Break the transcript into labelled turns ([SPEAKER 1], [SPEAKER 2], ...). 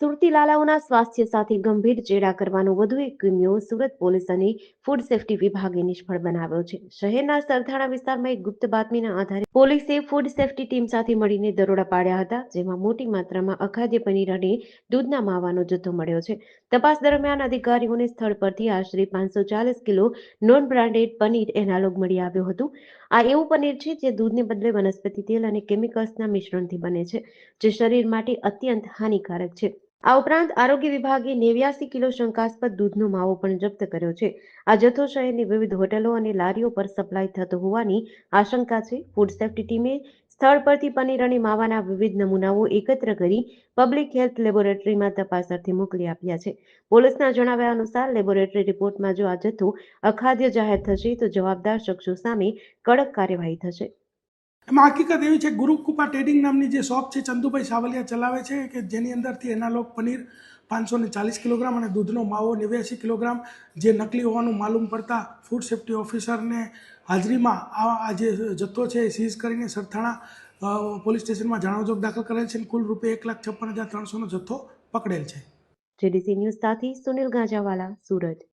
[SPEAKER 1] સુરતી લાલાઓના સ્વાસ્થ્ય સાથે ગંભીર ચેડા કરવાનો વધુ એક કિમિયો સુરત પોલીસ અને ફૂડ સેફ્ટી વિભાગે નિષ્ફળ બનાવ્યો છે. શહેરના સરથાણા વિસ્તારમાં એક ગુપ્ત બાતમીના આધારે પોલીસે ફૂડ સેફ્ટી ટીમ સાથે મળીને દરોડા પાડ્યા હતા, જેમાં મોટી માત્રામાં અખાદ્ય પનીર અને દૂધના માવાનો જથ્થો મળ્યો છે. તપાસ દરમિયાન અધિકારીઓને સ્થળ પરથી આશરે 540 kilo non branded paneer analogue મળી આવ્યું હતું. આ એવું પનીર છે જે દૂધને બદલે વનસ્પતિ તેલ અને કેમિકલ્સના મિશ્રણથી બને છે, જે શરીર માટે અત્યંત હાનિકારક છે. આ ઉપરાંત આરોગ્ય વિભાગે 89 કિલો શંકાસ્પદ દૂધનો માવો પણ જપ્ત કર્યો છે. આ જથ્થો શહેરની વિવિધ હોટલો અને લારીઓ પર સપ્લાય થતો હોવાની આશંકા છે. ફૂડ સેફ્ટી ટીમે સ્થળ પરથી પનીર અને માવાના વિવિધ નમૂનાઓ એકત્ર કરી પબ્લિક હેલ્થ લેબોરેટરીમાં તપાસ અર્થે મોકલી આપ્યા છે. પોલીસના જણાવ્યા અનુસાર લેબોરેટરી રિપોર્ટમાં જો આ જથ્થો અખાદ્ય જાહેર થશે તો જવાબદાર શખ્સો સામે કડક કાર્યવાહી થશે.
[SPEAKER 2] એમાં હકીકત એવી છે, ગુરુકૃપા ટ્રેડિંગ નામની જે શોપ છે, ચંદુભાઈ સાવલિયા ચલાવે છે, કે જેની અંદરથી એનાલોગ પનીર 540 કિલોગ્રામ અને દૂધનો માવો 89 કિલોગ્રામ જે નકલી હોવાનું માલુમ પડતા ફૂડ સેફ્ટી ઓફિસરને હાજરીમાં આ જે જથ્થો છે એ સીઝ કરીને સરથાણા પોલીસ સ્ટેશનમાં જાણવાજોગ દાખલ કરેલ છે અને કુલ રૂપિયા 1,56,300નો જથ્થો પકડેલ છે.
[SPEAKER 1] જેડીસી ન્યૂઝ સાથે સુનિલ ગાંજાવાલા, સુરત.